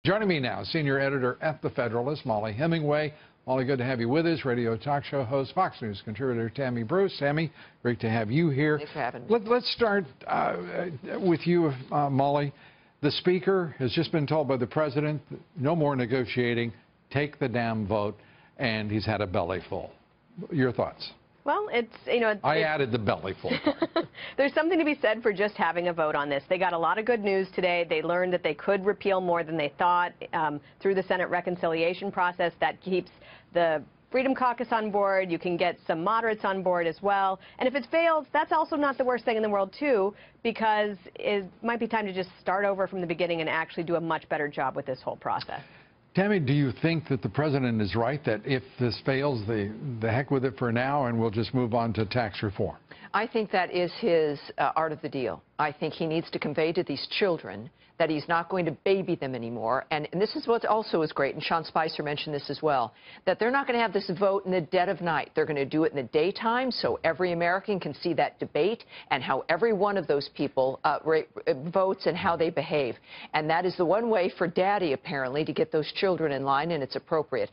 Joining me now, senior editor at the Federalist, Mollie Hemingway. Mollie, good to have you with us. Radio talk show host, Fox News contributor Tammy Bruce. Tammy, great to have you here. Thanks for having me. Let's start with you, Mollie. The Speaker has just been told by the President, no more negotiating, take the damn vote, and he's had a belly full. Your thoughts? Well, I added the belly full part. There's something to be said for just having a vote on this. They got a lot of good news today. They learned that they could repeal more than they thought through the Senate reconciliation process. That keeps the Freedom Caucus on board. You can get some moderates on board as well. And if it fails, that's also not the worst thing in the world, too, because it might be time to just start over from the beginning and actually do a much better job with this whole process. Tammy, do you think that the President is right, that if this fails, the heck with it for now, and we'll just move on to tax reform? I think that is his art of the deal. I think he needs to convey to these children that he's not going to baby them anymore. And this is what also is great, and Sean Spicer mentioned this as well, that they're not going to have this vote in the dead of night. They're going to do it in the daytime so every American can see that debate and how every one of those people votes and how they behave. And that is the one way for Daddy, apparently, to get those children in line, and it's appropriate.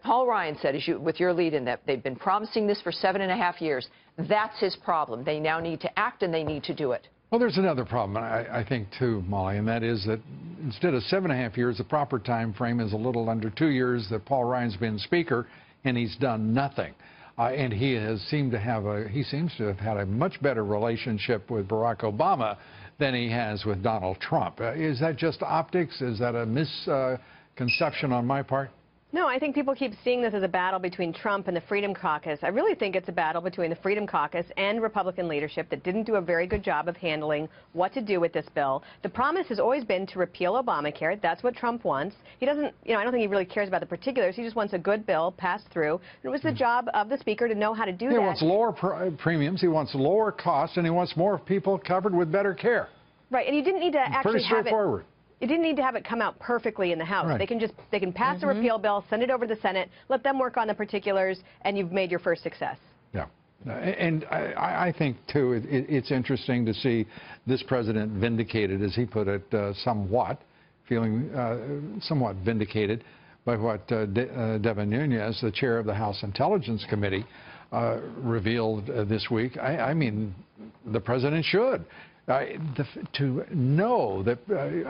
Paul Ryan said, with your lead in that, they've been promising this for 7.5 years. That's his problem. They now need to act, and they need to do it. Well, there's another problem, I think, too, Mollie, and that is that instead of 7.5 years, the proper time frame is a little under 2 years that Paul Ryan's been Speaker, and he's done nothing. And he seems to have had a much better relationship with Barack Obama than he has with Donald Trump. Is that just optics? Is that a misconception on my part? No, I think people keep seeing this as a battle between Trump and the Freedom Caucus. I really think it's a battle between the Freedom Caucus and Republican leadership that didn't do a very good job of handling what to do with this bill. The promise has always been to repeal Obamacare. That's what Trump wants. He doesn't, I don't think he really cares about the particulars. He just wants a good bill passed through. It was the job of the Speaker to know how to do that. He wants lower premiums, he wants lower costs, and he wants more people covered with better care. Right, and you didn't need to actually pretty straightforward. You didn't need to have it come out perfectly in the House. Right. They can pass the repeal bill, send it over to the Senate, let them work on the particulars, and you've made your first success. Yeah. And I think, too, it's interesting to see this president vindicated, as he put it, feeling somewhat vindicated by what Devin Nunes, the chair of the House Intelligence Committee, revealed this week. I mean, the president should. To know that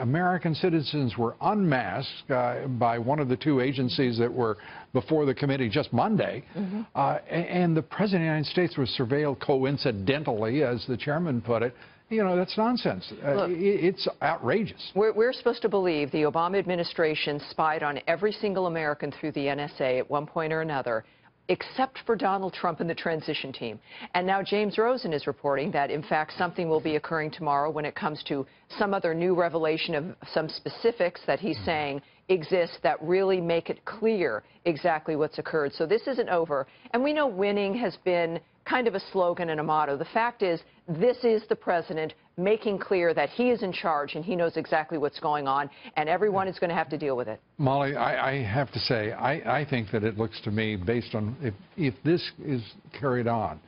American citizens were unmasked by one of the two agencies that were before the committee just Monday, and the President of the United States was surveilled coincidentally, as the chairman put it, that's nonsense. Look, it's outrageous. We're supposed to believe the Obama administration spied on every single American through the NSA at one point or another, except for Donald Trump and the transition team. And now James Rosen is reporting that, in fact, something will be occurring tomorrow when it comes to some other new revelation of some specifics that he's saying exist that really make it clear exactly what's occurred. So this isn't over. And we know winning has been kind of a slogan and a motto. The fact is, this is the president making clear that he is in charge and he knows exactly what's going on, and everyone is going to have to deal with it. Mollie, I have to say, I think that it looks to me, based on if this is carried on,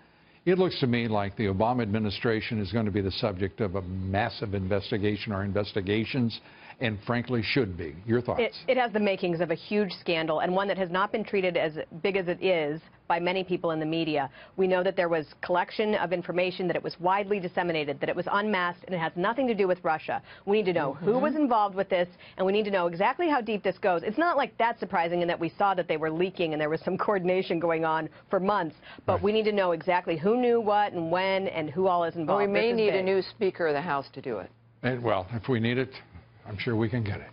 it looks to me like the Obama administration is going to be the subject of a massive investigation or investigations, and frankly should be. Your thoughts? It has the makings of a huge scandal, and one that has not been treated as big as it is by many people in the media. We know that there was collection of information, that it was widely disseminated, that it was unmasked, and it has nothing to do with Russia. We need to know who was involved with this, and we need to know exactly how deep this goes. It's not like that surprising in that we saw that they were leaking and there was some coordination going on for months, but we need to know exactly who knew what and when and who all is involved. Well, we may need a new Speaker of the House to do it. And, well, if we need it, I'm sure we can get it.